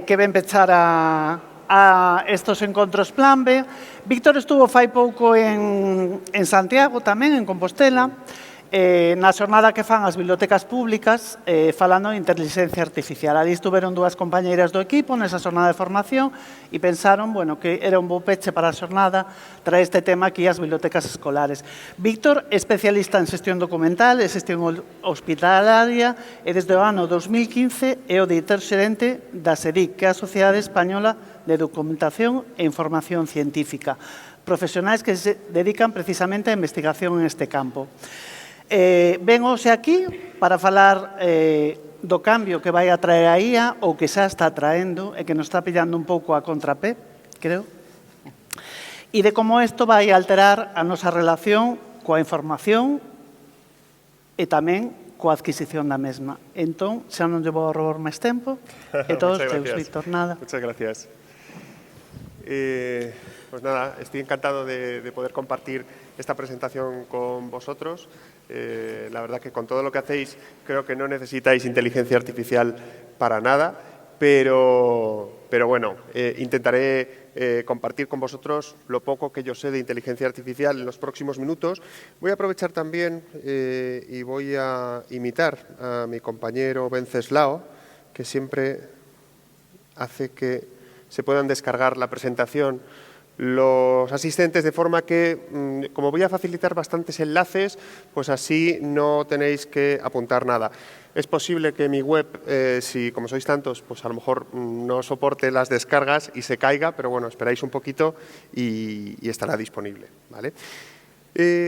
que ven pechar a estos encontros Plan B. Víctor estuvo fai pouco en Santiago tamén, en Compostela, na xornada que fan as bibliotecas públicas falando de inteligencia artificial. Ali estuveron dúas compañeiras do equipo nesa xornada de formación e pensaron que era un bo peche para a xornada traer este tema aquí ás bibliotecas escolares. Víctor é especialista en xestión documental e xestión hospitalaria e desde o ano 2015 é o director xerente da SEDIC, que é a Sociedade Española de Documentación e Información Científica, profesionais que se dedican precisamente a investigación en este campo. Ven hoxe aquí para falar do cambio que vai a traer a IA ou que xa está traendo e que nos está pillando un pouco a contrapé, creo, e de como isto vai alterar a nosa relación coa información e tamén coa adquisición da mesma. Entón, xa non lle vou robar máis tempo e todos teus, Víctor, nada. Muchas gracias. Pues nada, estoy encantado de poder compartir esta presentación con vosotros. La verdad que con todo lo que hacéis creo que no necesitáis inteligencia artificial para nada, pero bueno, intentaré compartir con vosotros lo poco que yo sé de inteligencia artificial en los próximos minutos. Voy a aprovechar también y voy a imitar a mi compañero Venceslao, que siempre hace que se puedan descargar la presentación los asistentes, de forma que, como voy a facilitar bastantes enlaces, pues así no tenéis que apuntar nada. Es posible que mi web, si como sois tantos, pues a lo mejor no soporte las descargas y se caiga, pero bueno, esperáis un poquito y estará disponible, ¿vale?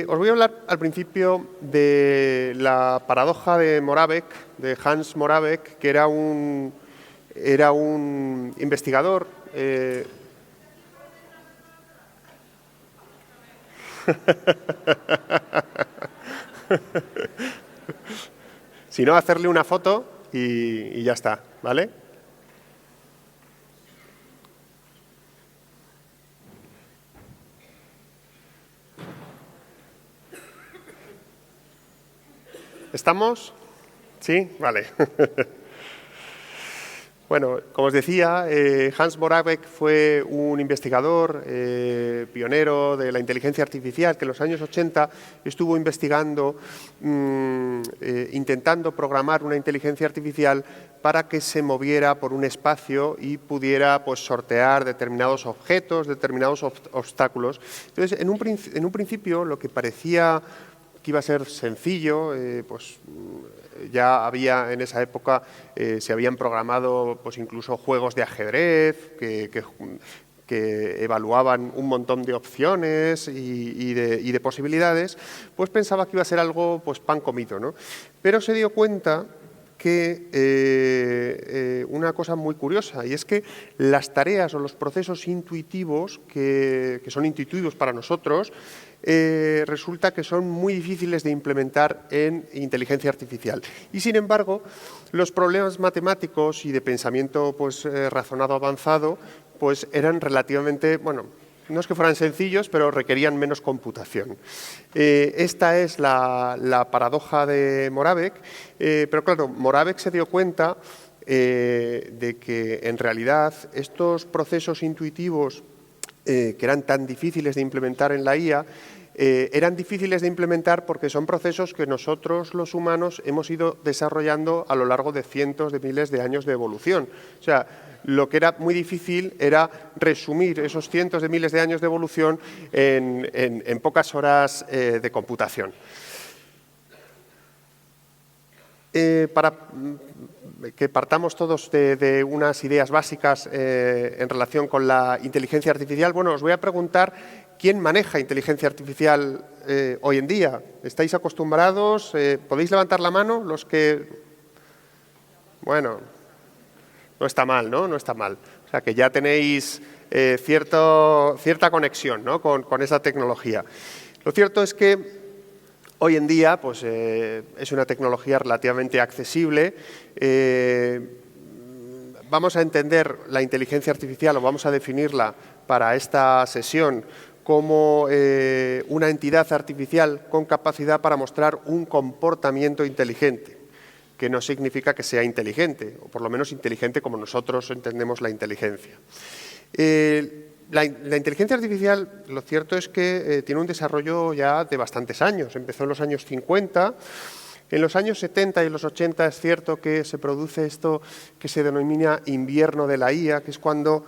Os voy a hablar al principio de la paradoja de Moravec, de Hans Moravec, que era un investigador si no, hacerle una foto y ya está, ¿vale? ¿Estamos? ¿Sí? Vale. Bueno, como os decía, Hans Moravec fue un investigador pionero de la inteligencia artificial que en los años 80 estuvo investigando, intentando programar una inteligencia artificial para que se moviera por un espacio y pudiera pues, sortear determinados objetos, determinados obstáculos. Entonces, en un principio, lo que parecía que iba a ser sencillo, pues ya había en esa época, se habían programado pues incluso juegos de ajedrez que evaluaban un montón de opciones y de posibilidades, pues pensaba que iba a ser algo pues pan comido, ¿no? Pero se dio cuenta que una cosa muy curiosa, y es que las tareas o los procesos intuitivos que son intuitivos para nosotros, resulta que son muy difíciles de implementar en inteligencia artificial. Y sin embargo, los problemas matemáticos y de pensamiento pues, razonado avanzado pues, eran relativamente, bueno, no es que fueran sencillos, pero requerían menos computación. Esta es la paradoja de Moravec, pero claro, Moravec se dio cuenta de que en realidad estos procesos intuitivos que eran tan difíciles de implementar en la IA, eran difíciles de implementar porque son procesos que nosotros, los humanos, hemos ido desarrollando a lo largo de cientos de miles de años de evolución. O sea, lo que era muy difícil era resumir esos cientos de miles de años de evolución en pocas horas de computación. Para que partamos todos de unas ideas básicas en relación con la inteligencia artificial, bueno, os voy a preguntar quién maneja inteligencia artificial hoy en día. ¿Estáis acostumbrados? ¿Podéis levantar la mano los que...? Bueno, no está mal, ¿no? No está mal. O sea, que ya tenéis cierta conexión, ¿no? con esa tecnología. Lo cierto es que hoy en día pues, es una tecnología relativamente accesible. Vamos a entender la inteligencia artificial o vamos a definirla para esta sesión como una entidad artificial con capacidad para mostrar un comportamiento inteligente. que no significa que sea inteligente, o por lo menos inteligente como nosotros entendemos la inteligencia. La inteligencia artificial, lo cierto es que tiene un desarrollo ya de bastantes años. Empezó en los años 50. En los años 70 y los 80 es cierto que se produce esto que se denomina invierno de la IA, que es cuando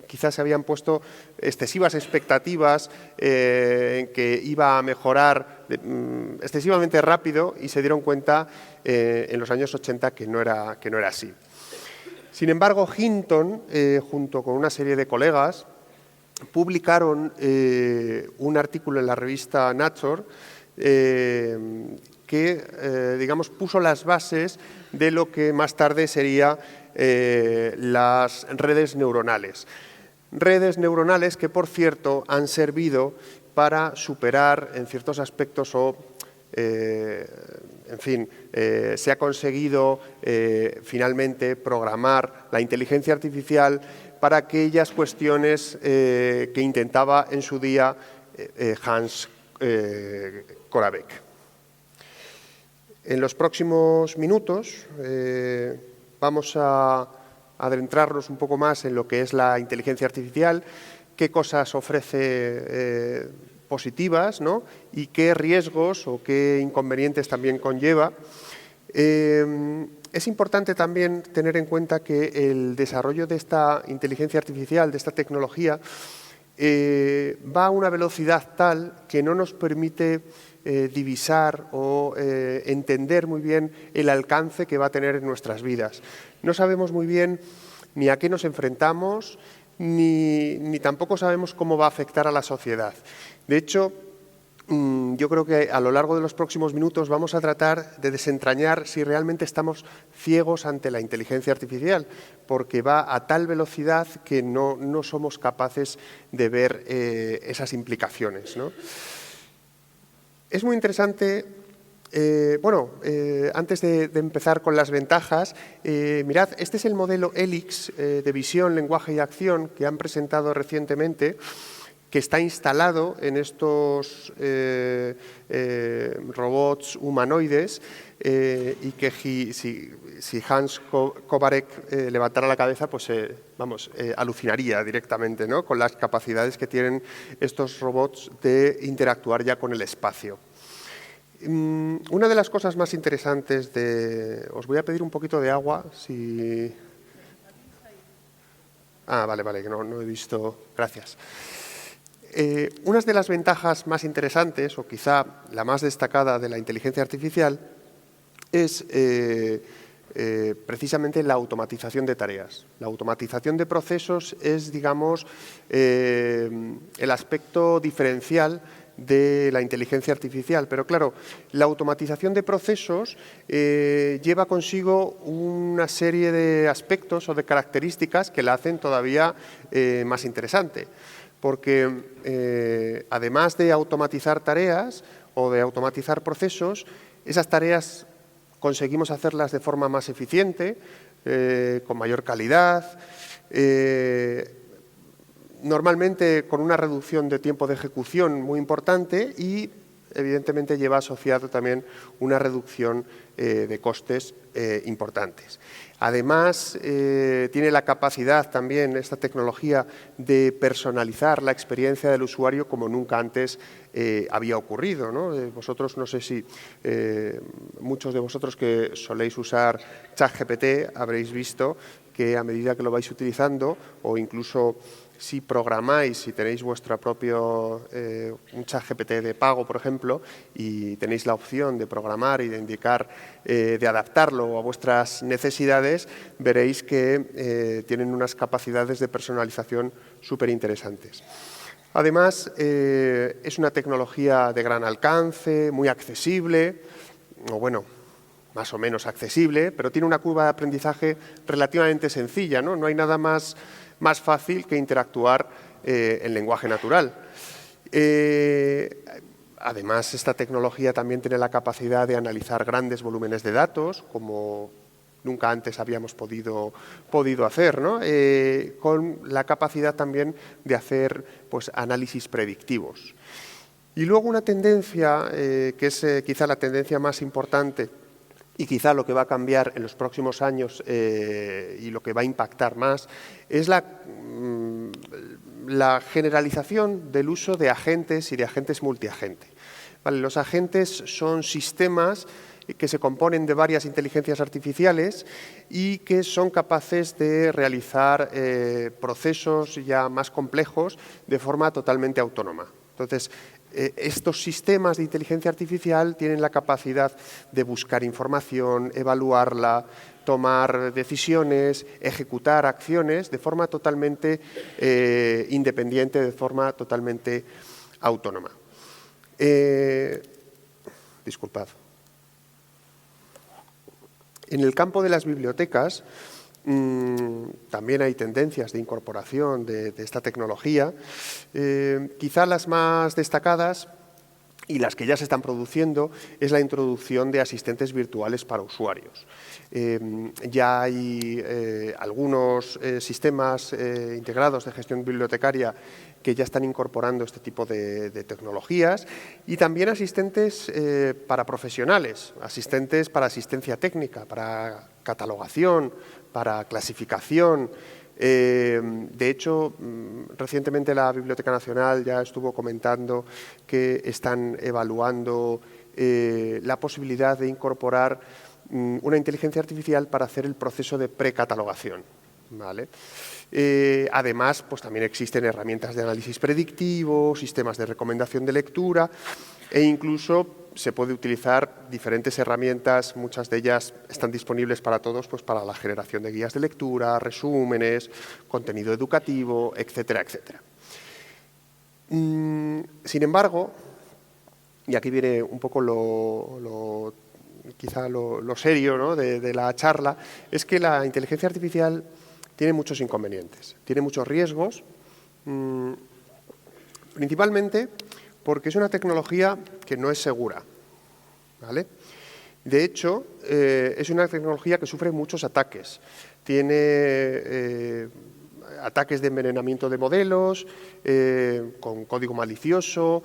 quizás se habían puesto excesivas expectativas en que iba a mejorar excesivamente rápido y se dieron cuenta en los años 80 que no era así. Sin embargo, Hinton, junto con una serie de colegas, publicaron un artículo en la revista Nature que, digamos, puso las bases de lo que más tarde sería las redes neuronales. Redes neuronales que, por cierto, han servido para superar en ciertos aspectos en fin, se ha conseguido finalmente programar la inteligencia artificial para aquellas cuestiones que intentaba en su día Hans Korabek. En los próximos minutos vamos a adentrarnos un poco más en lo que es la inteligencia artificial, qué cosas ofrece positivas, ¿no? Y qué riesgos o qué inconvenientes también conlleva. Es importante también tener en cuenta que el desarrollo de esta inteligencia artificial, de esta tecnología, va a una velocidad tal que no nos permite divisar o entender muy bien el alcance que va a tener en nuestras vidas. No sabemos muy bien ni a qué nos enfrentamos, ni tampoco sabemos cómo va a afectar a la sociedad. De hecho, yo creo que a lo largo de los próximos minutos vamos a tratar de desentrañar si realmente estamos ciegos ante la inteligencia artificial, porque va a tal velocidad que no somos capaces de ver esas implicaciones, ¿no? Es muy interesante. Antes de empezar con las ventajas, mirad, este es el modelo Helix de visión, lenguaje y acción que han presentado recientemente, que está instalado en estos robots humanoides y que si Hans Korabek levantara la cabeza, pues alucinaría directamente, ¿no?, con las capacidades que tienen estos robots de interactuar ya con el espacio. Una de las cosas más interesantes os voy a pedir un poquito de agua, si... Ah, vale, que no he visto... Gracias. Una de las ventajas más interesantes, o quizá la más destacada de la inteligencia artificial, es precisamente la automatización de tareas. La automatización de procesos es, digamos, el aspecto diferencial de la inteligencia artificial. Pero claro, la automatización de procesos lleva consigo una serie de aspectos o de características que la hacen todavía más interesante. Porque además de automatizar tareas o de automatizar procesos, esas tareas conseguimos hacerlas de forma más eficiente, con mayor calidad, normalmente con una reducción de tiempo de ejecución muy importante y, evidentemente, lleva asociado también una reducción de costes importantes. Además, tiene la capacidad también esta tecnología de personalizar la experiencia del usuario como nunca antes había ocurrido, ¿no? Vosotros, no sé si muchos de vosotros que soléis usar ChatGPT habréis visto que a medida que lo vais utilizando, o incluso si programáis, si tenéis vuestro propio un ChatGPT de pago, por ejemplo, y tenéis la opción de programar y de indicar, de adaptarlo a vuestras necesidades, veréis que tienen unas capacidades de personalización súper interesantes. Además, es una tecnología de gran alcance, muy accesible, o bueno, más o menos accesible, pero tiene una curva de aprendizaje relativamente sencilla, ¿no? No hay nada más fácil que interactuar en lenguaje natural. Además, esta tecnología también tiene la capacidad de analizar grandes volúmenes de datos, como nunca antes habíamos podido hacer, ¿no? Con la capacidad también de hacer, pues, análisis predictivos. Y luego una tendencia, que es quizá la tendencia más importante y quizá lo que va a cambiar en los próximos años y lo que va a impactar más, es la generalización del uso de agentes y de agentes multiagente. Vale, los agentes son sistemas que se componen de varias inteligencias artificiales y que son capaces de realizar procesos ya más complejos de forma totalmente autónoma. Entonces, estos sistemas de inteligencia artificial tienen la capacidad de buscar información, evaluarla, tomar decisiones, ejecutar acciones de forma totalmente independiente, de forma totalmente autónoma. Disculpad. En el campo de las bibliotecas también hay tendencias de incorporación de esta tecnología. Quizá las más destacadas y las que ya se están produciendo es la introducción de asistentes virtuales para usuarios. Ya hay algunos sistemas integrados de gestión bibliotecaria que ya están incorporando este tipo de tecnologías y también asistentes para profesionales, asistentes para asistencia técnica, para catalogación, para clasificación. De hecho, recientemente la Biblioteca Nacional ya estuvo comentando que están evaluando la posibilidad de incorporar una inteligencia artificial para hacer el proceso de precatalogación, ¿vale? Además, pues también existen herramientas de análisis predictivo, sistemas de recomendación de lectura e incluso se puede utilizar diferentes herramientas, muchas de ellas están disponibles para todos, pues para la generación de guías de lectura, resúmenes, contenido educativo, etcétera, etcétera. Sin embargo, y aquí viene un poco quizá lo serio, ¿no?, de la charla, es que la inteligencia artificial tiene muchos inconvenientes, tiene muchos riesgos, principalmente porque es una tecnología que no es segura, ¿vale? De hecho, es una tecnología que sufre muchos ataques. Tiene ataques de envenenamiento de modelos, con código malicioso,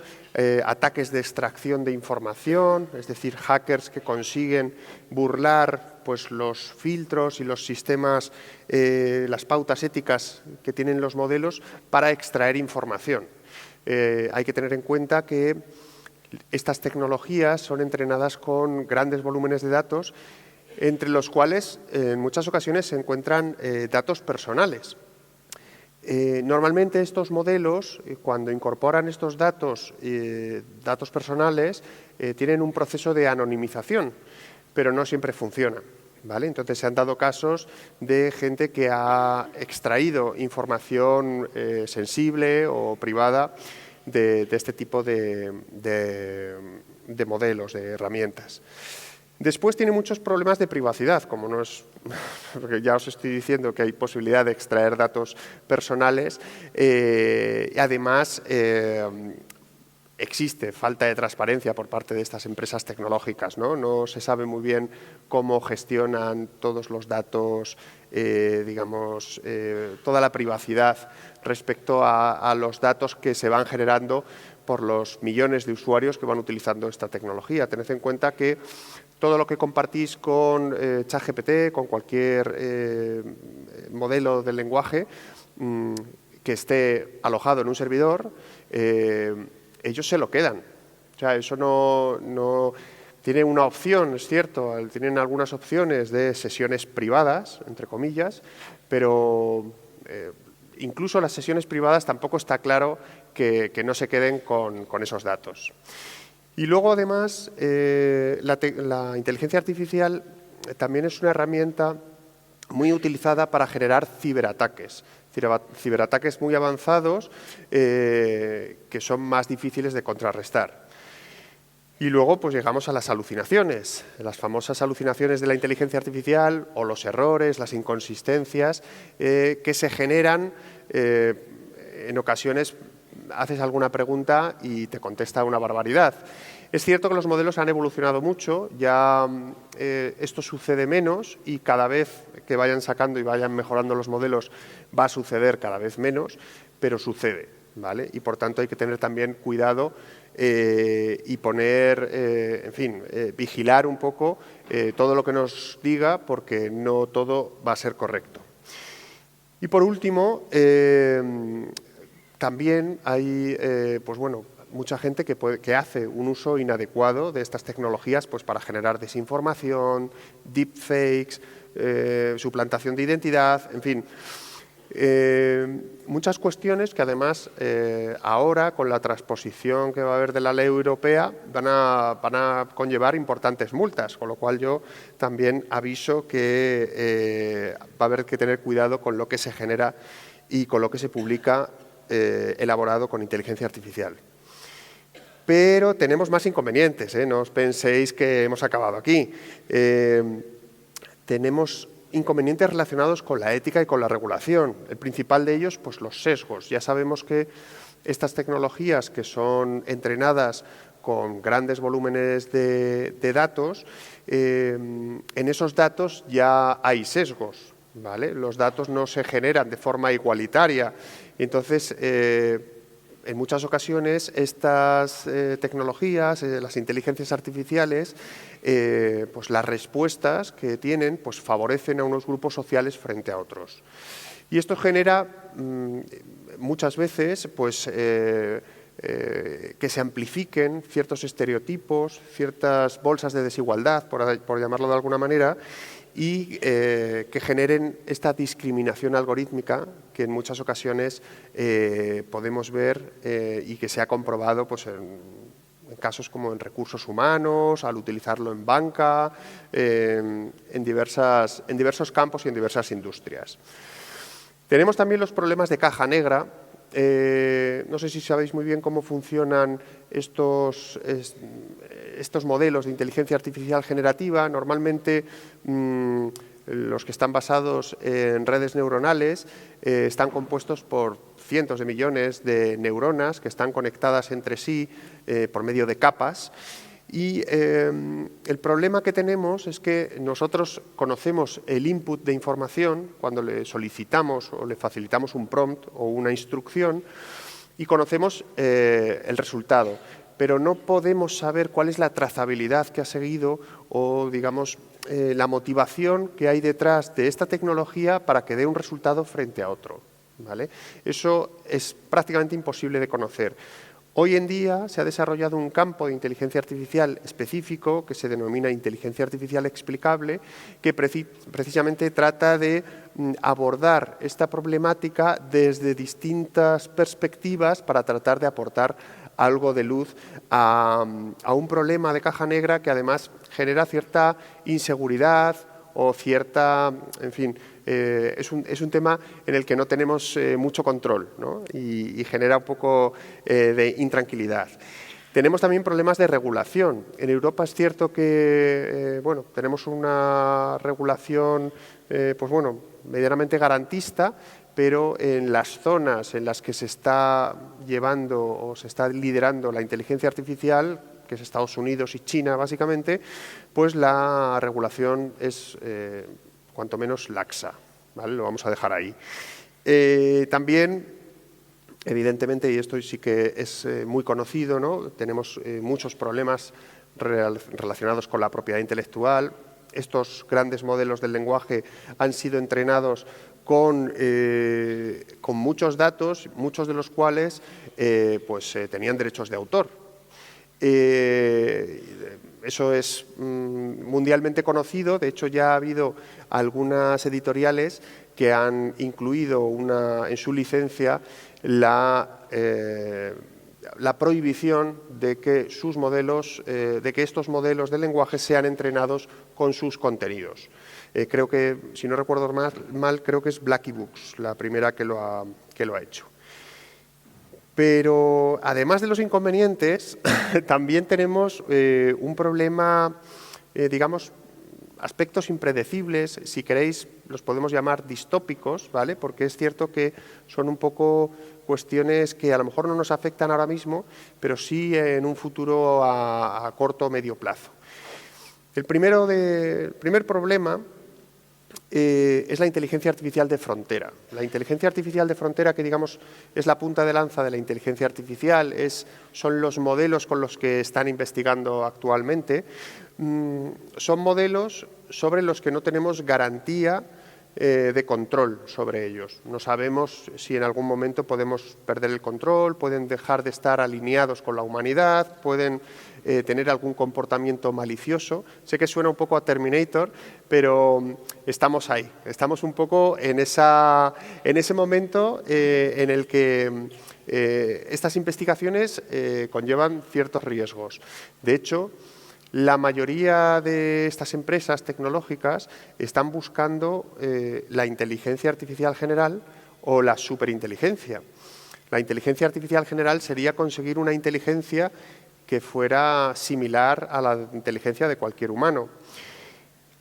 ataques de extracción de información, es decir, hackers que consiguen burlar pues, los filtros y los sistemas, las pautas éticas que tienen los modelos para extraer información. Hay que tener en cuenta que estas tecnologías son entrenadas con grandes volúmenes de datos, entre los cuales en muchas ocasiones se encuentran datos personales. Normalmente estos modelos, cuando incorporan estos datos personales, tienen un proceso de anonimización, pero no siempre funciona, ¿vale? Entonces se han dado casos de gente que ha extraído información sensible o privada de este tipo de modelos, de herramientas. Después tiene muchos problemas de privacidad, como no es, porque ya os estoy diciendo que hay posibilidad de extraer datos personales. Además, existe falta de transparencia por parte de estas empresas tecnológicas, ¿no? No se sabe muy bien cómo gestionan todos los datos, digamos, toda la privacidad respecto a los datos que se van generando por los millones de usuarios que van utilizando esta tecnología. Tened en cuenta que todo lo que compartís con ChatGPT, con cualquier modelo de lenguaje que esté alojado en un servidor, ellos se lo quedan. O sea, eso no tiene una opción, es cierto, tienen algunas opciones de sesiones privadas, entre comillas, pero incluso las sesiones privadas tampoco está claro que no se queden con esos datos. Y luego, además, la inteligencia artificial también es una herramienta muy utilizada para generar ciberataques. Ciberataques muy avanzados que son más difíciles de contrarrestar. Y luego pues llegamos a las alucinaciones, las famosas alucinaciones de la inteligencia artificial o los errores, las inconsistencias que se generan en ocasiones. Haces alguna pregunta y te contesta una barbaridad. Es cierto que los modelos han evolucionado mucho, ya esto sucede menos y cada vez que vayan sacando y vayan mejorando los modelos va a suceder cada vez menos, pero sucede, ¿vale? Y por tanto hay que tener también cuidado y poner, en fin, vigilar un poco todo lo que nos diga, porque no todo va a ser correcto. Y por último, también hay, pues bueno, mucha gente que hace un uso inadecuado de estas tecnologías pues para generar desinformación, deepfakes, suplantación de identidad, en fin. Muchas cuestiones que además ahora con la transposición que va a haber de la ley europea van a conllevar importantes multas, con lo cual yo también aviso que va a haber que tener cuidado con lo que se genera y con lo que se publica elaborado con inteligencia artificial. Pero tenemos más inconvenientes, no os penséis que hemos acabado aquí. Tenemos inconvenientes relacionados con la ética y con la regulación. El principal de ellos, pues los sesgos. Ya sabemos que estas tecnologías que son entrenadas con grandes volúmenes de datos, en esos datos ya hay sesgos, ¿vale? Los datos no se generan de forma igualitaria. Entonces, en muchas ocasiones estas tecnologías, las inteligencias artificiales, pues las respuestas que tienen pues favorecen a unos grupos sociales frente a otros. Y esto genera muchas veces pues, que se amplifiquen ciertos estereotipos, ciertas bolsas de desigualdad, por llamarlo de alguna manera, y que generen esta discriminación algorítmica que en muchas ocasiones podemos ver y que se ha comprobado pues, en casos como en recursos humanos, al utilizarlo en banca, en diversos campos y en diversas industrias. Tenemos también los problemas de caja negra. No sé si sabéis muy bien cómo funcionan estos modelos de inteligencia artificial generativa. Normalmente los que están basados en redes neuronales están compuestos por cientos de millones de neuronas que están conectadas entre sí por medio de capas. Y el problema que tenemos es que nosotros conocemos el input de información cuando le solicitamos o le facilitamos un prompt o una instrucción y conocemos el resultado, pero no podemos saber cuál es la trazabilidad que ha seguido o, digamos, la motivación que hay detrás de esta tecnología para que dé un resultado frente a otro, ¿vale? Eso es prácticamente imposible de conocer. Hoy en día se ha desarrollado un campo de inteligencia artificial específico que se denomina inteligencia artificial explicable, que precisamente trata de abordar esta problemática desde distintas perspectivas para tratar de aportar algo de luz a un problema de caja negra que además genera cierta inseguridad o cierta, en fin, es un tema en el que no tenemos mucho control, ¿no? y genera un poco de intranquilidad. Tenemos también problemas de regulación. En Europa es cierto que bueno, tenemos una regulación pues bueno, medianamente garantista, pero en las zonas en las que se está llevando o se está liderando la inteligencia artificial, que es Estados Unidos y China básicamente, pues la regulación es cuanto menos laxa, ¿vale? Lo vamos a dejar ahí. También, evidentemente, y esto sí que es muy conocido, ¿no? Tenemos muchos problemas relacionados con la propiedad intelectual. Estos grandes modelos del lenguaje han sido entrenados con muchos datos, muchos de los cuales pues, tenían derechos de autor. Eso es mundialmente conocido. De hecho, ya ha habido algunas editoriales que han incluido en su licencia la prohibición de que estos modelos de lenguaje sean entrenados con sus contenidos. Creo que, si no recuerdo mal, creo que es Blackie Books la primera que lo ha hecho. Pero, además de los inconvenientes, también tenemos un problema, digamos, aspectos impredecibles, si queréis los podemos llamar distópicos, ¿vale? Porque es cierto que son un poco cuestiones que a lo mejor no nos afectan ahora mismo, pero sí en un futuro a corto o medio plazo. El primer problema es la inteligencia artificial de frontera. La inteligencia artificial de frontera, que digamos es la punta de lanza de la inteligencia artificial, son los modelos con los que están investigando actualmente, son modelos sobre los que no tenemos garantía de control sobre ellos. No sabemos si en algún momento podemos perder el control, pueden dejar de estar alineados con la humanidad, pueden tener algún comportamiento malicioso. Sé que suena un poco a Terminator, pero estamos ahí. Estamos un poco en ese momento en el que estas investigaciones conllevan ciertos riesgos. De hecho, la mayoría de estas empresas tecnológicas están buscando la inteligencia artificial general o la superinteligencia. La inteligencia artificial general sería conseguir una inteligencia que fuera similar a la inteligencia de cualquier humano.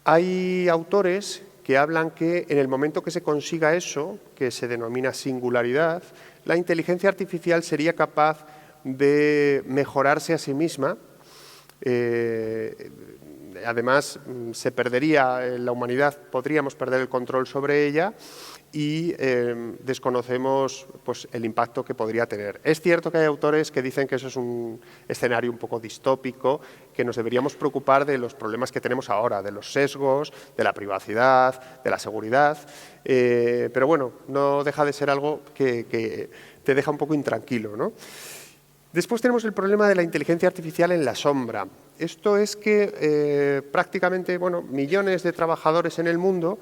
Hay autores que hablan que en el momento que se consiga eso, que se denomina singularidad, la inteligencia artificial sería capaz de mejorarse a sí misma. Además, se perdería la humanidad, podríamos perder el control sobre ella y desconocemos pues, el impacto que podría tener. Es cierto que hay autores que dicen que eso es un escenario un poco distópico, que nos deberíamos preocupar de los problemas que tenemos ahora, de los sesgos, de la privacidad, de la seguridad, pero bueno, no deja de ser algo que te deja un poco intranquilo, ¿no? Después tenemos el problema de la inteligencia artificial en la sombra. Esto es que prácticamente millones de trabajadores en el mundo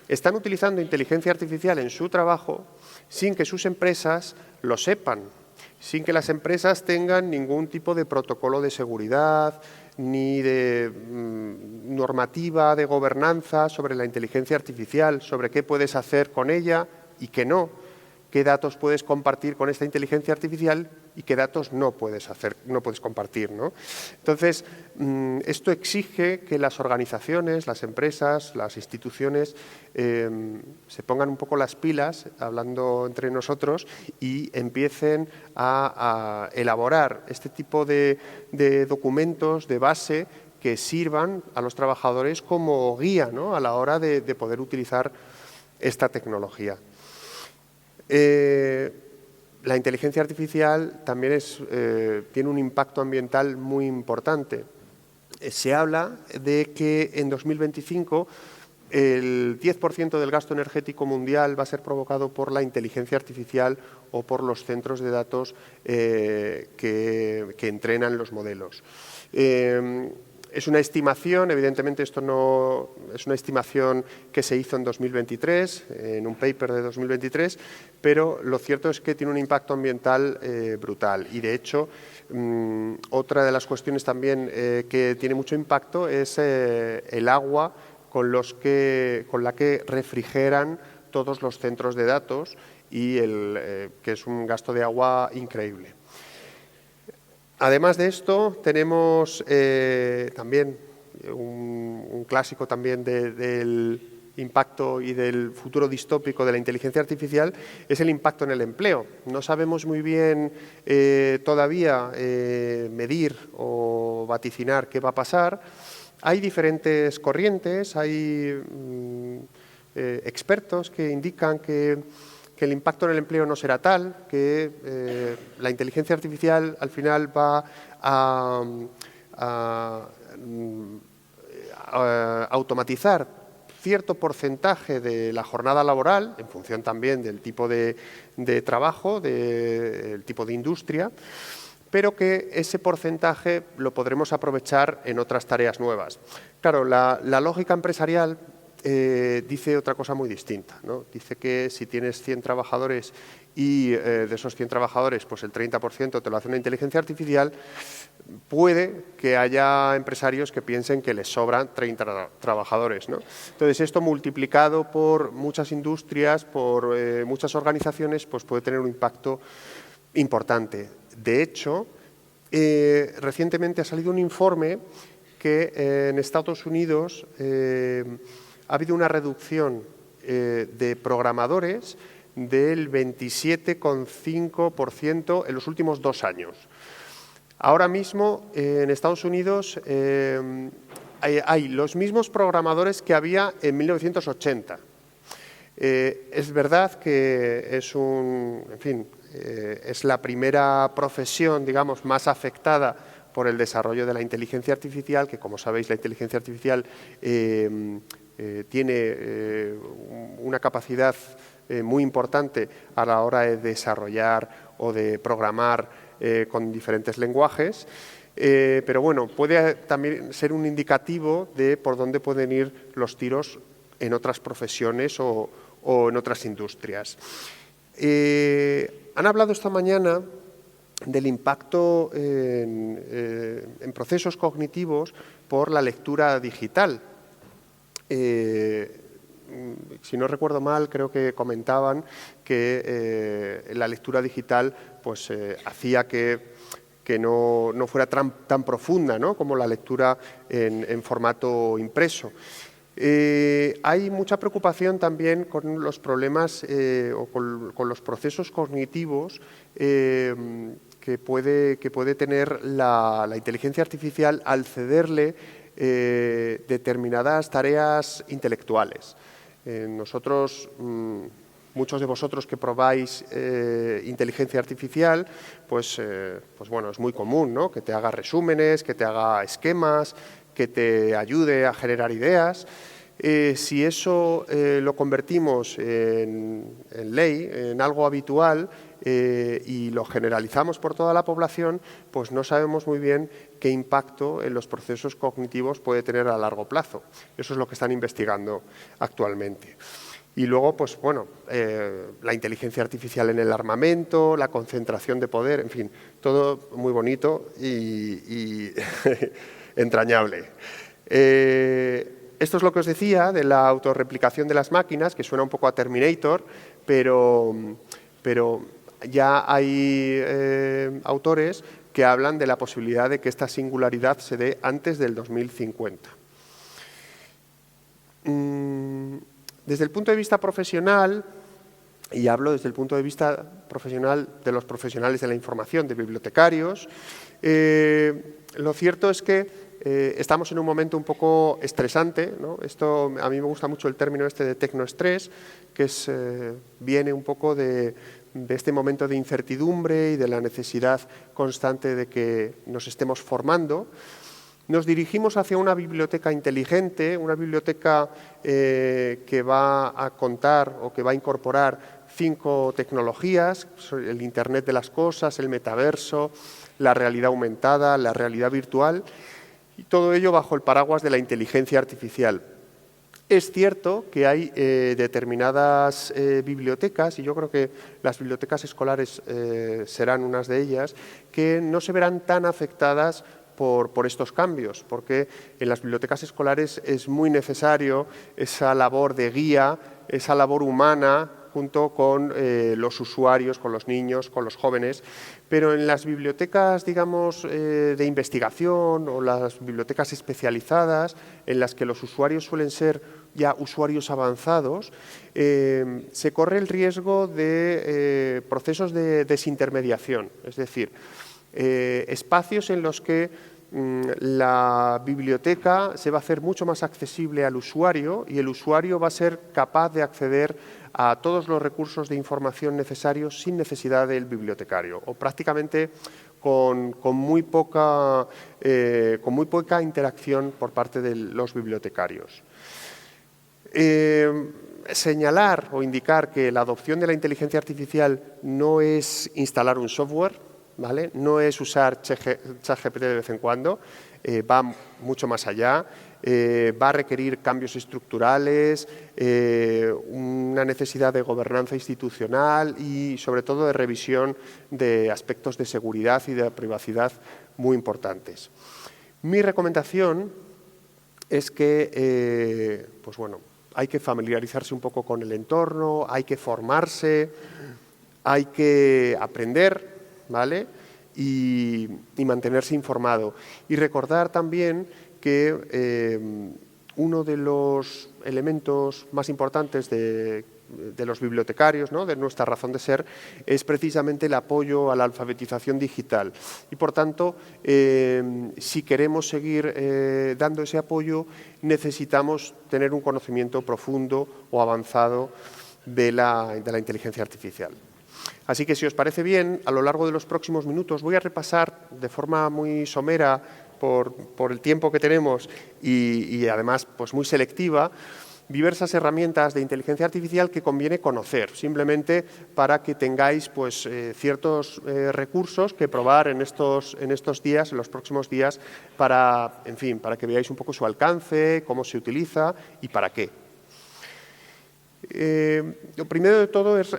están utilizando inteligencia artificial en su trabajo sin que sus empresas lo sepan, sin que las empresas tengan ningún tipo de protocolo de seguridad ni de normativa de gobernanza sobre la inteligencia artificial, sobre qué puedes hacer con ella y qué no, qué datos puedes compartir con esta inteligencia artificial y qué datos no puedes compartir, ¿no? Entonces, esto exige que las organizaciones, las empresas, las instituciones se pongan un poco las pilas, hablando entre nosotros, y empiecen a elaborar este tipo de documentos de base que sirvan a los trabajadores como guía, ¿no?, a la hora de poder utilizar esta tecnología. La inteligencia artificial también tiene un impacto ambiental muy importante. Se habla de que en 2025 el 10% del gasto energético mundial va a ser provocado por la inteligencia artificial o por los centros de datos que entrenan los modelos. Es una estimación, evidentemente esto no es una estimación que se hizo en 2023, en un paper de 2023, pero lo cierto es que tiene un impacto ambiental brutal. Y de hecho, otra de las cuestiones también que tiene mucho impacto es el agua con la que refrigeran todos los centros de datos y que es un gasto de agua increíble. Además de esto, tenemos también un clásico también del impacto y del futuro distópico de la inteligencia artificial, es el impacto en el empleo. No sabemos muy bien todavía medir o vaticinar qué va a pasar. Hay diferentes corrientes, hay expertos que indican que el impacto en el empleo no será tal, que la inteligencia artificial al final va a automatizar cierto porcentaje de la jornada laboral, en función también del tipo de trabajo, del tipo de industria, pero que ese porcentaje lo podremos aprovechar en otras tareas nuevas. Claro, la lógica empresarial dice otra cosa muy distinta, ¿no? Dice que si tienes 100 trabajadores y de esos 100 trabajadores pues el 30% te lo hace una inteligencia artificial, puede que haya empresarios que piensen que les sobran 30 trabajadores, ¿no? Entonces, esto multiplicado por muchas industrias, por muchas organizaciones, pues puede tener un impacto importante. De hecho, recientemente ha salido un informe que en Estados Unidos ha habido una reducción de programadores del 27,5% en los últimos 2 años. Ahora mismo en Estados Unidos hay los mismos programadores que había en 1980. Es verdad que es la primera profesión, digamos, más afectada por el desarrollo de la inteligencia artificial, que, como sabéis, la inteligencia artificial tiene una capacidad muy importante a la hora de desarrollar o de programar con diferentes lenguajes. Pero bueno, puede también ser un indicativo de por dónde pueden ir los tiros en otras profesiones o en otras industrias. Han hablado esta mañana del impacto en procesos cognitivos por la lectura digital. Si no recuerdo mal, creo que comentaban que la lectura digital pues, hacía que no fuera tan profunda, ¿no?, como la lectura en formato impreso. Hay mucha preocupación también con los problemas o con los procesos cognitivos que puede tener la inteligencia artificial al cederle determinadas tareas intelectuales. Nosotros, muchos de vosotros que probáis inteligencia artificial, pues bueno, es muy común, ¿no?, que te haga resúmenes, que te haga esquemas, que te ayude a generar ideas. Si eso lo convertimos en ley, en algo habitual, y lo generalizamos por toda la población, pues no sabemos muy bien qué impacto en los procesos cognitivos puede tener a largo plazo. Eso es lo que están investigando actualmente. Y luego, pues bueno, la inteligencia artificial en el armamento, la concentración de poder, en fin, todo muy bonito y entrañable. Esto es lo que os decía de la autorreplicación de las máquinas, que suena un poco a Terminator, pero ya hay autores que hablan de la posibilidad de que esta singularidad se dé antes del 2050. Desde el punto de vista profesional, y hablo desde el punto de vista profesional de los profesionales de la información, de bibliotecarios, lo cierto es que estamos en un momento un poco estresante, ¿no? Esto, a mí me gusta mucho el término este de tecnoestrés, que viene un poco de este momento de incertidumbre y de la necesidad constante de que nos estemos formando. Nos dirigimos hacia una biblioteca inteligente, una biblioteca que va a contar o que va a incorporar 5 tecnologías: el Internet de las cosas, el metaverso, la realidad aumentada, la realidad virtual, y todo ello bajo el paraguas de la inteligencia artificial. Es cierto que hay determinadas bibliotecas, y yo creo que las bibliotecas escolares serán unas de ellas, que no se verán tan afectadas por estos cambios, porque en las bibliotecas escolares es muy necesario esa labor de guía, esa labor humana, junto con los usuarios, con los niños, con los jóvenes. Pero en las bibliotecas, digamos, de investigación o las bibliotecas especializadas, en las que los usuarios suelen ser ya usuarios avanzados, se corre el riesgo de procesos de desintermediación, es decir, espacios en los que la biblioteca se va a hacer mucho más accesible al usuario y el usuario va a ser capaz de acceder a todos los recursos de información necesarios sin necesidad del bibliotecario, o prácticamente con muy poca interacción por parte de los bibliotecarios. Señalar o indicar que la adopción de la inteligencia artificial no es instalar un software, ¿vale? No es usar ChatGPT de vez en cuando, va mucho más allá, va a requerir cambios estructurales, una necesidad de gobernanza institucional y sobre todo de revisión de aspectos de seguridad y de privacidad muy importantes. Mi recomendación es que, pues bueno, hay que familiarizarse un poco con el entorno, hay que formarse, hay que aprender, ¿vale? Y mantenerse informado. Y recordar también que uno de los elementos más importantes los bibliotecarios, ¿no?, de nuestra razón de ser, es precisamente el apoyo a la alfabetización digital. Y, por tanto, si queremos seguir dando ese apoyo, necesitamos tener un conocimiento profundo o avanzado de la inteligencia artificial. Así que, si os parece bien, a lo largo de los próximos minutos voy a repasar de forma muy somera, por el tiempo que tenemos y además pues muy selectiva, diversas herramientas de inteligencia artificial que conviene conocer, simplemente para que tengáis pues, ciertos recursos que probar en estos días, en los próximos días, para que veáis un poco su alcance, cómo se utiliza y para qué. Lo primero de todo es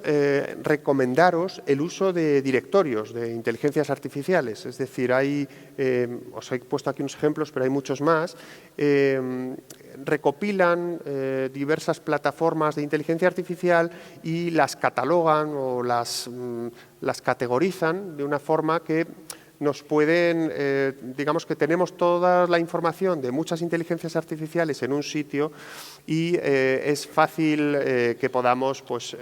recomendaros el uso de directorios de inteligencias artificiales. Es decir, os he puesto aquí unos ejemplos, pero hay muchos más. Recopilan diversas plataformas de inteligencia artificial y las catalogan o las categorizan de una forma que nos pueden, digamos que tenemos toda la información de muchas inteligencias artificiales en un sitio y es fácil que podamos pues,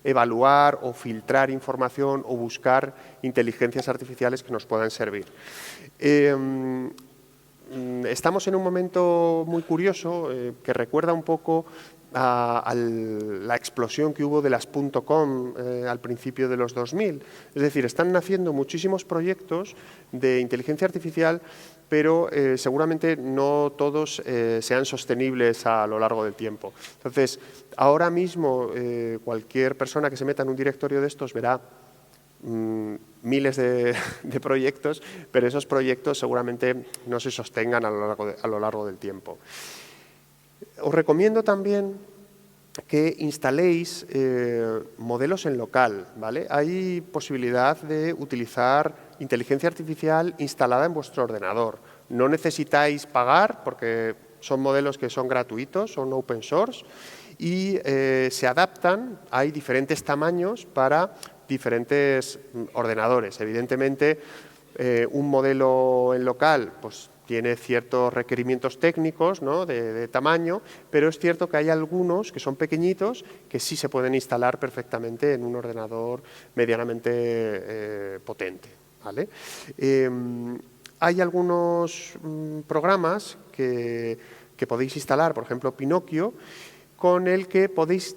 evaluar o filtrar información o buscar inteligencias artificiales que nos puedan servir. Estamos en un momento muy curioso que recuerda un poco a la explosión que hubo de las .com al principio de los 2000. Es decir, están naciendo muchísimos proyectos de inteligencia artificial, pero seguramente no todos sean sostenibles a lo largo del tiempo. Entonces, ahora mismo cualquier persona que se meta en un directorio de estos verá miles de proyectos, pero esos proyectos seguramente no se sostengan a lo largo del tiempo. Os recomiendo también que instaléis modelos en local, ¿vale? Hay posibilidad de utilizar inteligencia artificial instalada en vuestro ordenador. No necesitáis pagar porque son modelos que son gratuitos, son open source y se adaptan. Hay diferentes tamaños para diferentes ordenadores. Evidentemente, un modelo en local pues, tiene ciertos requerimientos técnicos, ¿no?, de tamaño, pero es cierto que hay algunos que son pequeñitos que sí se pueden instalar perfectamente en un ordenador medianamente potente, ¿vale? Hay algunos programas que podéis instalar, por ejemplo, Pinocchio, con el que podéis,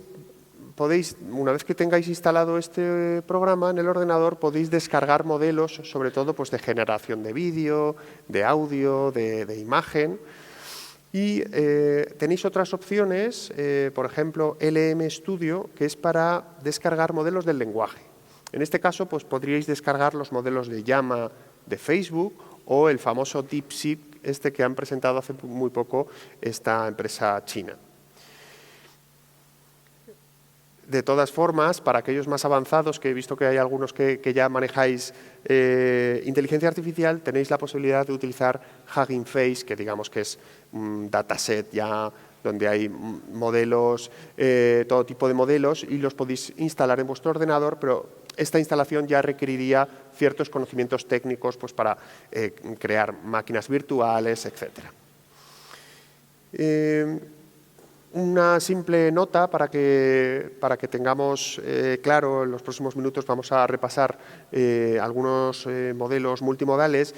una vez que tengáis instalado este programa en el ordenador, podéis descargar modelos, sobre todo pues, de generación de vídeo, de audio, de imagen. Y tenéis otras opciones, por ejemplo, LM Studio, que es para descargar modelos del lenguaje. En este caso, pues, podríais descargar los modelos de Llama de Facebook o el famoso DeepSeek, que han presentado hace muy poco esta empresa china. De todas formas, para aquellos más avanzados, que he visto que hay algunos que ya manejáis inteligencia artificial, tenéis la posibilidad de utilizar Hugging Face, que digamos que es un dataset ya donde hay modelos, todo tipo de modelos, y los podéis instalar en vuestro ordenador, pero esta instalación ya requeriría ciertos conocimientos técnicos pues, para crear máquinas virtuales, etc. Una simple nota para que tengamos claro, en los próximos minutos vamos a repasar algunos modelos multimodales.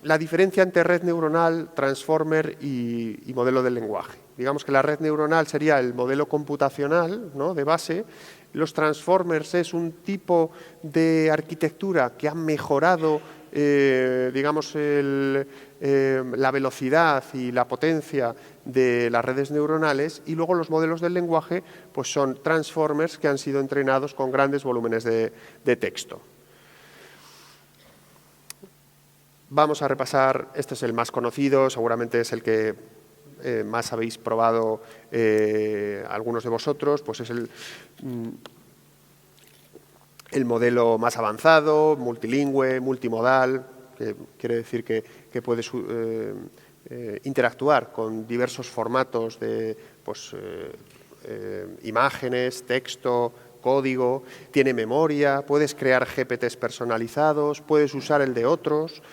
La diferencia entre red neuronal, transformer y modelo del lenguaje. Digamos que la red neuronal sería el modelo computacional, ¿no?, de base. Los transformers es un tipo de arquitectura que ha mejorado digamos, la velocidad y la potencia de las redes neuronales, y luego los modelos del lenguaje pues son transformers que han sido entrenados con grandes volúmenes de texto. Vamos a repasar, este es el más conocido, seguramente es el que más habéis probado algunos de vosotros, pues es el modelo más avanzado, multilingüe, multimodal, que quiere decir que puedes interactuar con diversos formatos de pues, imágenes, texto, código, tiene memoria, puedes crear GPTs personalizados, puedes usar el de otros,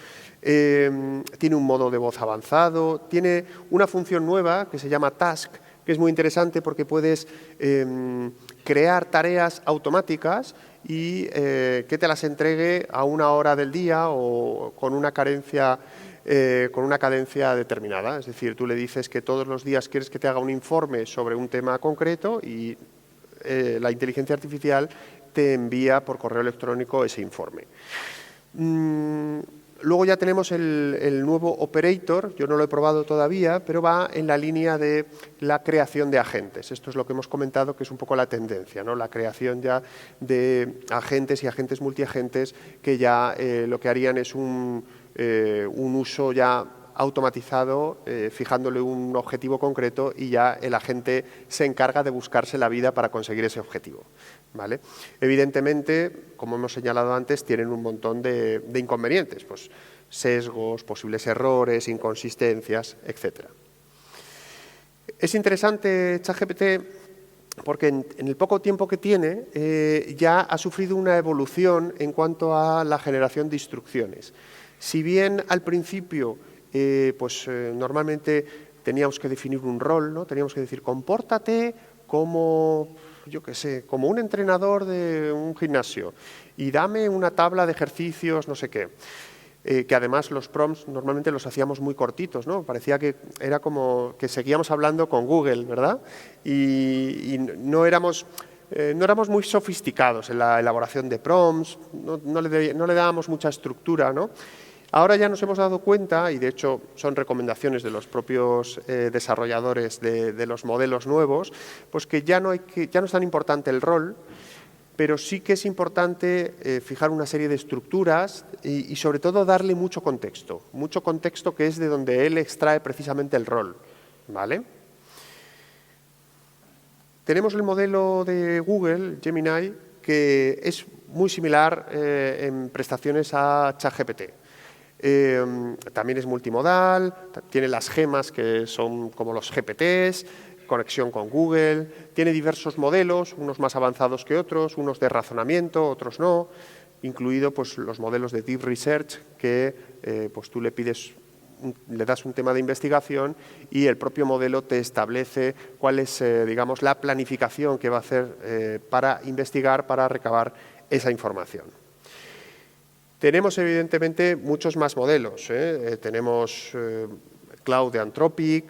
tiene un modo de voz avanzado, tiene una función nueva que se llama Task, que es muy interesante porque puedes crear tareas automáticas y que te las entregue a una hora del día o con una cadencia determinada. Es decir, tú le dices que todos los días quieres que te haga un informe sobre un tema concreto y la inteligencia artificial te envía por correo electrónico ese informe. Luego ya tenemos el nuevo Operator, yo no lo he probado todavía, pero va en la línea de la creación de agentes. Esto es lo que hemos comentado, que es un poco la tendencia, ¿no? La creación ya de agentes y agentes multiagentes que ya lo que harían es un uso ya automatizado, fijándole un objetivo concreto y ya el agente se encarga de buscarse la vida para conseguir ese objetivo, ¿vale? Evidentemente, como hemos señalado antes, tienen un montón de inconvenientes, pues sesgos, posibles errores, inconsistencias, etc. Es interesante ChatGPT porque en el poco tiempo que tiene ya ha sufrido una evolución en cuanto a la generación de instrucciones. Si bien al principio normalmente teníamos que definir un rol, ¿no? Teníamos que decir, compórtate como, yo qué sé, como un entrenador de un gimnasio y dame una tabla de ejercicios, no sé qué. Que además los prompts normalmente los hacíamos muy cortitos, ¿no? Parecía que era como que seguíamos hablando con Google, ¿verdad? Y no éramos muy sofisticados en la elaboración de prompts, no le dábamos mucha estructura, ¿no? Ahora ya nos hemos dado cuenta, y de hecho son recomendaciones de los propios desarrolladores de los modelos nuevos, pues que ya no es tan importante el rol, pero sí que es importante fijar una serie de estructuras y sobre todo darle mucho contexto que es de donde él extrae precisamente el rol, ¿vale? Tenemos el modelo de Google, Gemini, que es muy similar en prestaciones a ChatGPT. También es multimodal, tiene las gemas que son como los GPTs, conexión con Google, tiene diversos modelos, unos más avanzados que otros, unos de razonamiento, otros no, incluido pues, los modelos de Deep Research que pues, tú le das un tema de investigación y el propio modelo te establece cuál es digamos, la planificación que va a hacer para investigar, para recabar esa información. Tenemos, evidentemente, muchos más modelos. Tenemos Cloud de Anthropic,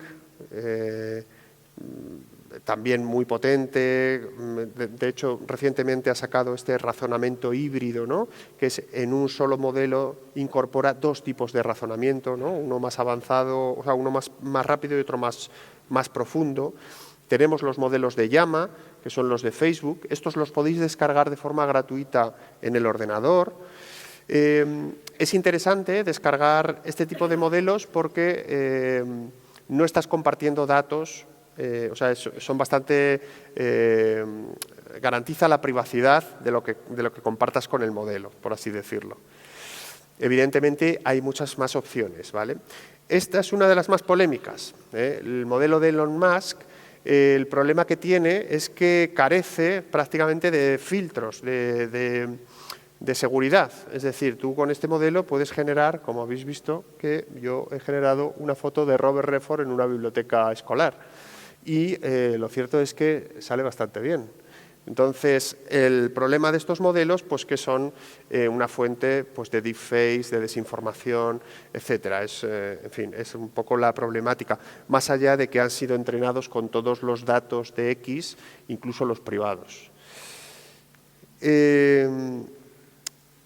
también muy potente. De hecho, recientemente ha sacado este razonamiento híbrido, ¿no? Que es en un solo modelo incorpora dos tipos de razonamiento, ¿no? Uno más avanzado, o sea, uno más rápido y otro más profundo. Tenemos los modelos de Llama, que son los de Facebook. Estos los podéis descargar de forma gratuita en el ordenador. Es interesante descargar este tipo de modelos porque no estás compartiendo datos, o sea, son bastante, garantiza la privacidad de lo que compartas con el modelo, por así decirlo. Evidentemente hay muchas más opciones, ¿vale? Esta es una de las más polémicas, el modelo de Elon Musk. El problema que tiene es que carece prácticamente de filtros, de seguridad. Es decir, tú con este modelo puedes generar, como habéis visto, que yo he generado una foto de Robert Redford en una biblioteca escolar. Y lo cierto es que sale bastante bien. Entonces, el problema de estos modelos, pues que son una fuente pues, de deepfakes, de desinformación, etcétera. En fin, es un poco la problemática. Más allá de que han sido entrenados con todos los datos de X, incluso los privados.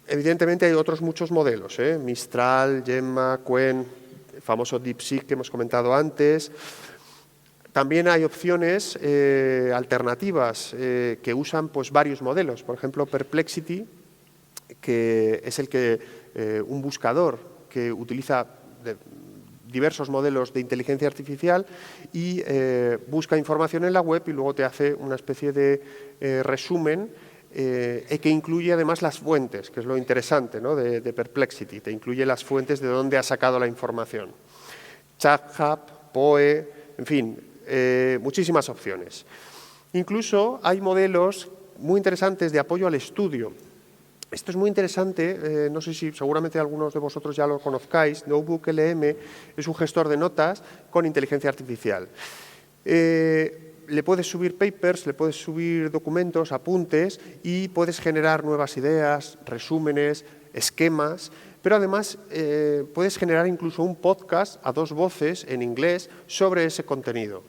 Evidentemente hay otros muchos modelos, Mistral, Gemma, Qwen, el famoso DeepSeek que hemos comentado antes. También hay opciones alternativas que usan pues, varios modelos. Por ejemplo, Perplexity, que es un buscador que utiliza diversos modelos de inteligencia artificial y busca información en la web y luego te hace una especie de resumen que incluye además las fuentes, que es lo interesante, ¿no? de Perplexity. Te incluye las fuentes de dónde ha sacado la información. ChatHub, POE, en fin, muchísimas opciones. Incluso hay modelos muy interesantes de apoyo al estudio. Esto es muy interesante, no sé si seguramente algunos de vosotros ya lo conozcáis. NotebookLM es un gestor de notas con inteligencia artificial. Le puedes subir papers, le puedes subir documentos, apuntes y puedes generar nuevas ideas, resúmenes, esquemas, pero además puedes generar incluso un podcast a 2 voces en inglés sobre ese contenido.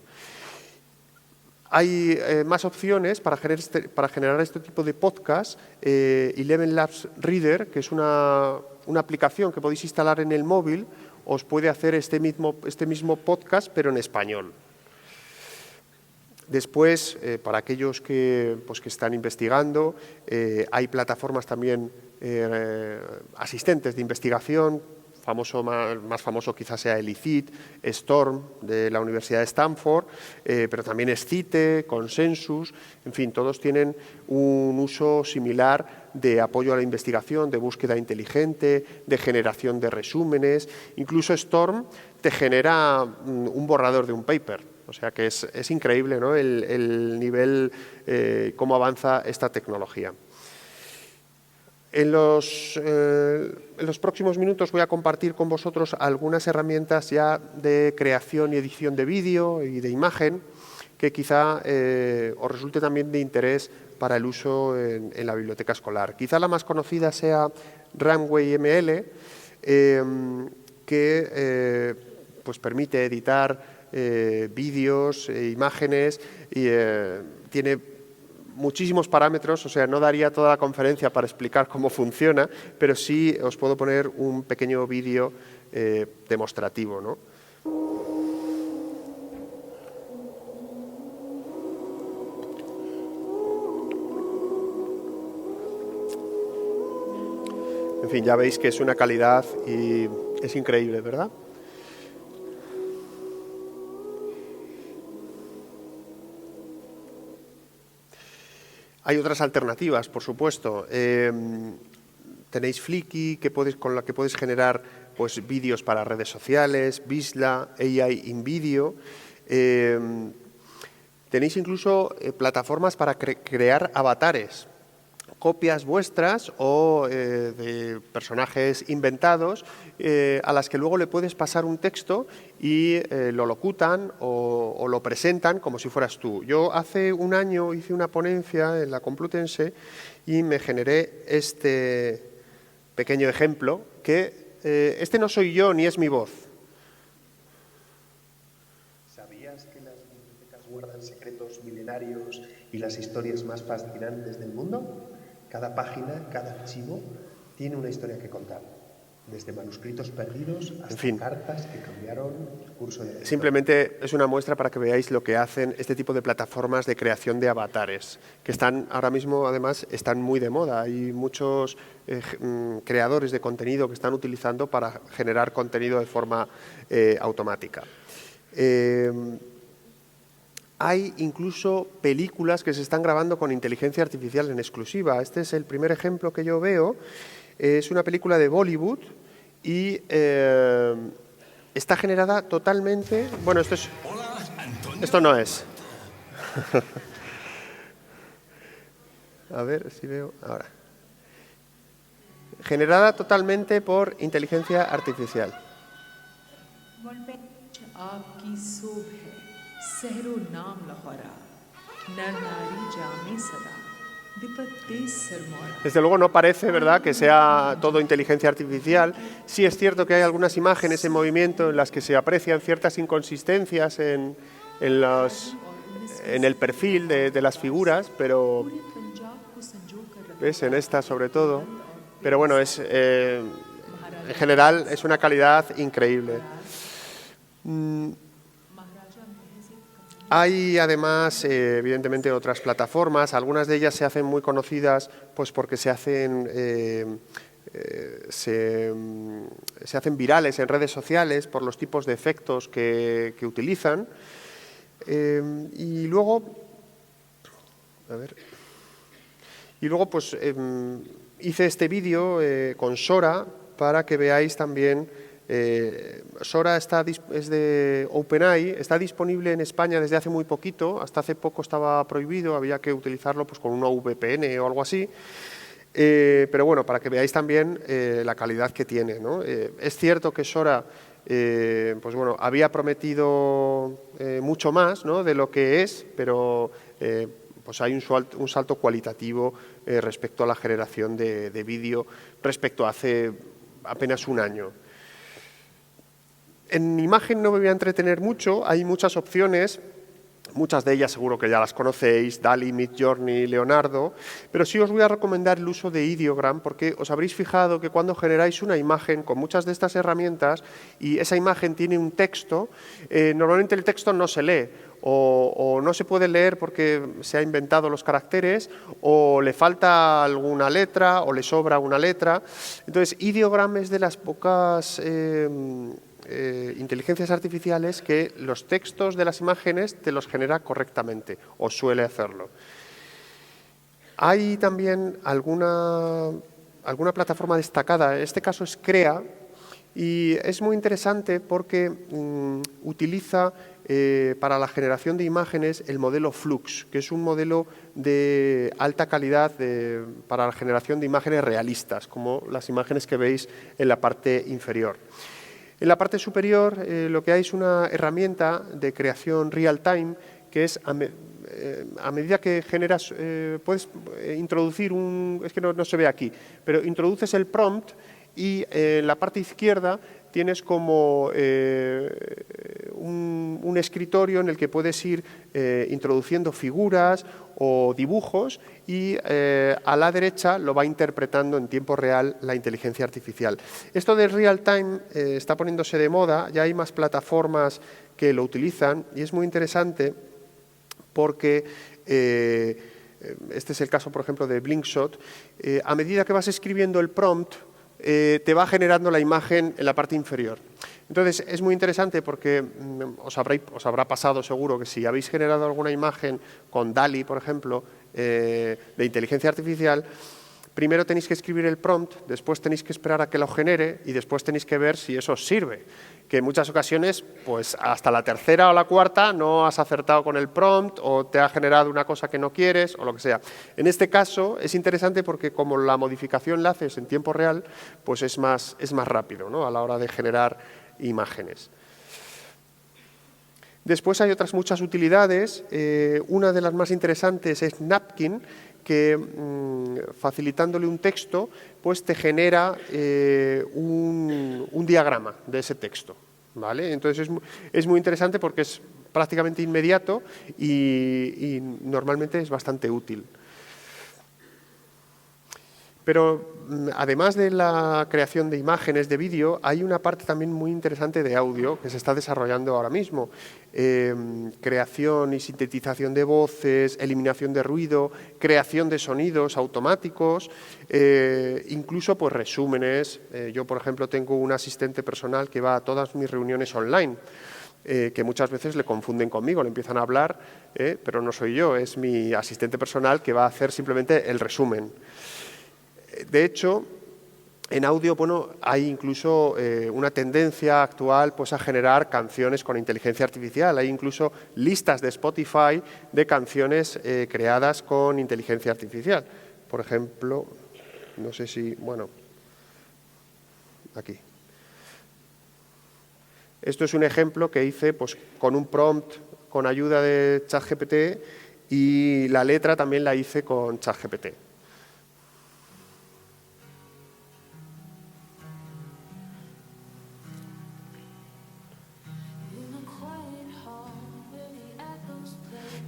Hay más opciones para generar este tipo de podcast. Eleven Labs Reader, que es una aplicación que podéis instalar en el móvil, os puede hacer este mismo podcast, pero en español. Después, para aquellos que están investigando, hay plataformas también asistentes de investigación, más famoso quizás sea el ICIT, Storm de la Universidad de Stanford, pero también Scite, Consensus, en fin, todos tienen un uso similar de apoyo a la investigación, de búsqueda inteligente, de generación de resúmenes. Incluso Storm te genera un borrador de un paper. O sea que es increíble, ¿no?, el nivel, cómo avanza esta tecnología. En los próximos minutos voy a compartir con vosotros algunas herramientas ya de creación y edición de vídeo y de imagen que quizá os resulte también de interés para el uso en la biblioteca escolar. Quizá la más conocida sea Runway ML, que pues permite editar vídeos, imágenes, y tiene muchísimos parámetros, o sea, no daría toda la conferencia para explicar cómo funciona, pero sí os puedo poner un pequeño vídeo demostrativo, ¿no? En fin, ya veis que es una calidad y es increíble, ¿verdad? Hay otras alternativas, por supuesto. Tenéis Flickr, con la que puedes generar pues, vídeos para redes sociales, Visla, AI in Video. Tenéis incluso plataformas para crear avatares, copias vuestras o de personajes inventados a las que luego le puedes pasar un texto y lo locutan o lo presentan como si fueras tú. Yo hace un año hice una ponencia en la Complutense y me generé este pequeño ejemplo que este no soy yo ni es mi voz. ¿Sabías que las bibliotecas guardan secretos milenarios y las historias más fascinantes del mundo? Cada página, cada archivo, tiene una historia que contar, desde manuscritos perdidos hasta cartas que cambiaron el curso de la historia. Simplemente es una muestra para que veáis lo que hacen este tipo de plataformas de creación de avatares, que están ahora mismo, además, están muy de moda. Hay muchos creadores de contenido que están utilizando para generar contenido de forma automática. Hay incluso películas que se están grabando con inteligencia artificial en exclusiva. Este es el primer ejemplo que yo veo. Es una película de Bollywood y está generada totalmente... Bueno, esto no es. A ver si veo ahora. Generada totalmente por inteligencia artificial. Desde luego no parece, ¿verdad?, que sea todo inteligencia artificial. Sí es cierto que hay algunas imágenes en movimiento en las que se aprecian ciertas inconsistencias en el perfil de las figuras, pero ¿ves? En esta sobre todo. Pero bueno, en general es una calidad increíble. Hay además, evidentemente, otras plataformas. Algunas de ellas se hacen muy conocidas pues porque se hacen virales en redes sociales por los tipos de efectos que utilizan. Y luego pues hice este vídeo con Sora para que veáis también. Sora es de OpenAI, está disponible en España desde hace muy poquito, hasta hace poco estaba prohibido, había que utilizarlo pues, con una VPN o algo así, pero bueno, para que veáis también la calidad que tiene, ¿no? Es cierto que Sora pues bueno, había prometido mucho más, ¿no?, de lo que es, pero pues hay un salto cualitativo respecto a la generación de vídeo respecto a hace apenas un año. En imagen no me voy a entretener mucho, hay muchas opciones. Muchas de ellas seguro que ya las conocéis, DALL-E, Midjourney, Leonardo, pero sí os voy a recomendar el uso de Ideogram porque os habréis fijado que cuando generáis una imagen con muchas de estas herramientas y esa imagen tiene un texto, normalmente el texto no se lee o no se puede leer porque se ha inventado los caracteres o le falta alguna letra o le sobra una letra. Entonces, Ideogram es de las pocas inteligencias artificiales que los textos de las imágenes te los genera correctamente o suele hacerlo. Hay también alguna plataforma destacada, en este caso es Crea, y es muy interesante porque utiliza para la generación de imágenes el modelo Flux, que es un modelo de alta calidad para la generación de imágenes realistas, como las imágenes que veis en la parte inferior. En la parte superior lo que hay es una herramienta de creación real-time que es a medida que generas, puedes introducir es que no se ve aquí, pero introduces el prompt y en la parte izquierda tienes como un escritorio en el que puedes ir introduciendo figuras o dibujos y a la derecha lo va interpretando en tiempo real la inteligencia artificial. Esto de real time está poniéndose de moda, ya hay más plataformas que lo utilizan y es muy interesante porque este es el caso, por ejemplo, de Blinkshot. A medida que vas escribiendo el prompt, te va generando la imagen en la parte inferior. Entonces, es muy interesante porque os habrá pasado seguro que si habéis generado alguna imagen con DALL-E, por ejemplo, de inteligencia artificial, primero tenéis que escribir el prompt, después tenéis que esperar a que lo genere y después tenéis que ver si eso os sirve. Que en muchas ocasiones, pues hasta la tercera o la cuarta no has acertado con el prompt o te ha generado una cosa que no quieres o lo que sea. En este caso es interesante porque como la modificación la haces en tiempo real, pues es más rápido, ¿no?, a la hora de generar imágenes. Después hay otras muchas utilidades. Una de las más interesantes es Napkin, que facilitándole un texto, pues te genera un diagrama de ese texto, ¿vale? Entonces es muy interesante porque es prácticamente inmediato y normalmente es bastante útil. Pero además de la creación de imágenes, de vídeo, hay una parte también muy interesante de audio que se está desarrollando ahora mismo. Creación y sintetización de voces, eliminación de ruido, creación de sonidos automáticos, incluso pues resúmenes. Yo, por ejemplo, tengo un asistente personal que va a todas mis reuniones online, que muchas veces le confunden conmigo, le empiezan a hablar, pero no soy yo, es mi asistente personal que va a hacer simplemente el resumen. De hecho, en audio, bueno, hay incluso una tendencia actual pues, a generar canciones con inteligencia artificial. Hay incluso listas de Spotify de canciones creadas con inteligencia artificial. Por ejemplo, no sé si, bueno, aquí. Esto es un ejemplo que hice pues, con un prompt con ayuda de ChatGPT y la letra también la hice con ChatGPT.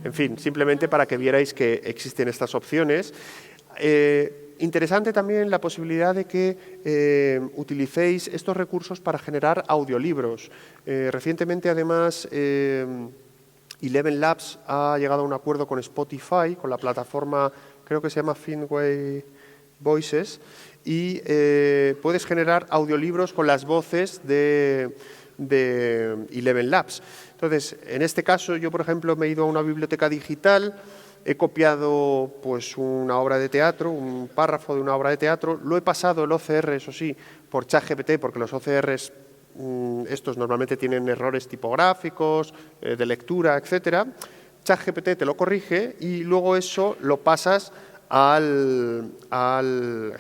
En fin, simplemente para que vierais que existen estas opciones. Interesante también la posibilidad de que utilicéis estos recursos para generar audiolibros. Recientemente, además, Eleven Labs ha llegado a un acuerdo con Spotify, con la plataforma, creo que se llama Finway Voices, y puedes generar audiolibros con las voces de Eleven Labs. Entonces, en este caso, yo, por ejemplo, me he ido a una biblioteca digital, he copiado pues, una obra de teatro, un párrafo de una obra de teatro, lo he pasado el OCR, eso sí, por ChatGPT, porque los OCRs estos normalmente tienen errores tipográficos, de lectura, etcétera. ChatGPT te lo corrige y luego eso lo pasas al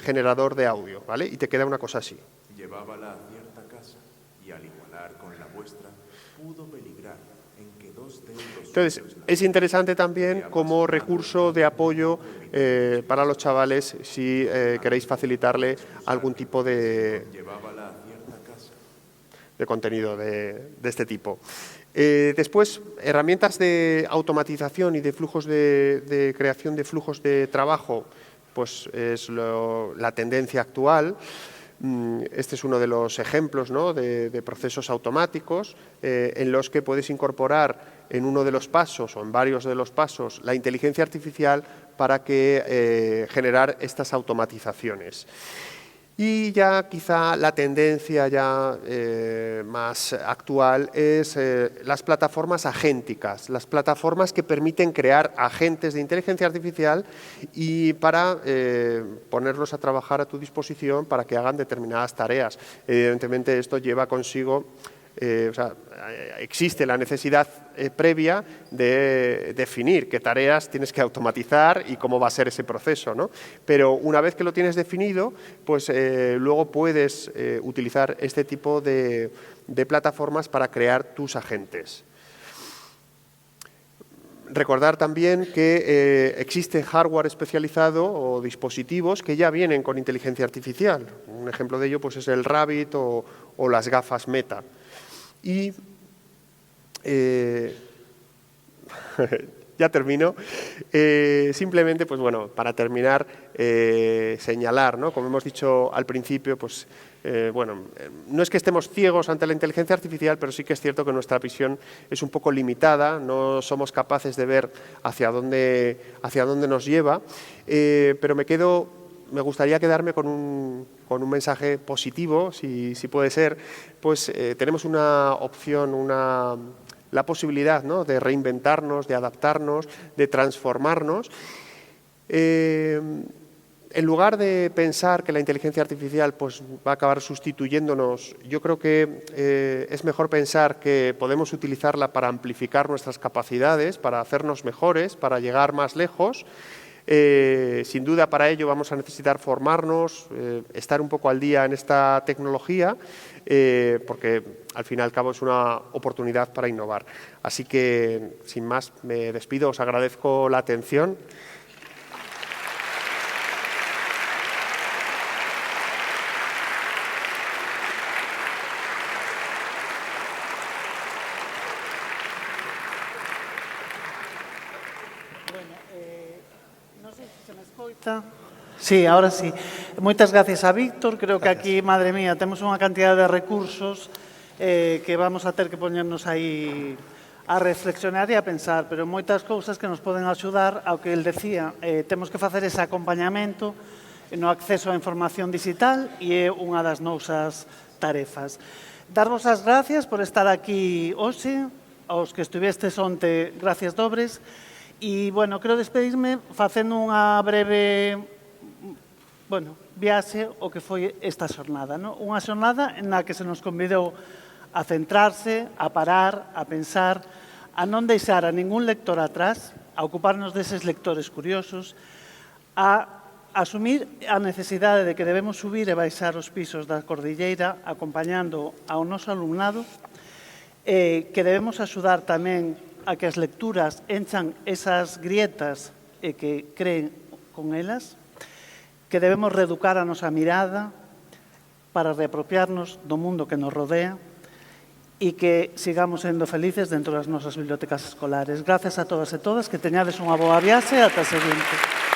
generador de audio, ¿vale? Y te queda una cosa así. Llevábala a cierta casa y al igualar con la vuestra, pudo peligrar en que 2 de los... Entonces, es interesante también como recurso de apoyo para los chavales si queréis facilitarle algún tipo de contenido de este tipo. Después, herramientas de automatización y de flujos de creación de flujos de trabajo, pues es la tendencia actual. Este es uno de los ejemplos, ¿no?, de procesos automáticos en los que puedes incorporar en uno de los pasos o en varios de los pasos la inteligencia artificial para generar estas automatizaciones. Y ya quizá la tendencia ya más actual es las plataformas agénticas, las plataformas que permiten crear agentes de inteligencia artificial y para ponerlos a trabajar a tu disposición para que hagan determinadas tareas. Evidentemente esto lleva consigo, existe la necesidad previa de definir qué tareas tienes que automatizar y cómo va a ser ese proceso, ¿no? Pero una vez que lo tienes definido, pues luego puedes utilizar este tipo de plataformas para crear tus agentes. Recordar también que existe hardware especializado o dispositivos que ya vienen con inteligencia artificial. Un ejemplo de ello pues, es el Rabbit o las gafas Meta. Y ya termino. Simplemente, pues bueno, para terminar, señalar, ¿no? Como hemos dicho al principio, pues no es que estemos ciegos ante la inteligencia artificial, pero sí que es cierto que nuestra visión es un poco limitada, no somos capaces de ver hacia dónde nos lleva, pero me gustaría quedarme con un mensaje positivo, si puede ser. Pues tenemos una opción, la posibilidad, ¿no?, de reinventarnos, de adaptarnos, de transformarnos. En lugar de pensar que la inteligencia artificial pues, va a acabar sustituyéndonos, yo creo que es mejor pensar que podemos utilizarla para amplificar nuestras capacidades, para hacernos mejores, para llegar más lejos. Sin duda, para ello vamos a necesitar formarnos, estar un poco al día en esta tecnología, porque al fin y al cabo es una oportunidad para innovar. Así que, sin más, me despido, os agradezco la atención. Sí, ahora sí. Moitas gracias a Víctor. Creo que aquí, madre mía, temos unha cantidad de recursos que vamos a ter que poñernos aí a reflexionar e a pensar, pero moitas cousas que nos poden axudar ao que el decía. Temos que facer ese acompañamento no acceso á información digital e é unha das nosas tarefas. Darvos as gracias por estar aquí hoxe, aos que estuvestes onte, gracias dobres. E, bueno, quero despedirme facendo unha breve viaxe o que foi esta xornada. Unha xornada na que se nos convidou a centrarse, a parar, a pensar, a non deixar a ningún lector atrás, a ocuparnos deses lectores curiosos, a asumir a necesidade de que debemos subir e baixar os pisos da cordilleira acompañando ao noso alumnado, que debemos axudar tamén a que as lecturas enchan esas grietas e que creen con elas, que debemos reeducar a nosa mirada para reapropiarnos do mundo que nos rodea e que sigamos sendo felices dentro das nosas bibliotecas escolares. Gracias a todas e todas, que teñades unha boa viaxe ata a seguinte.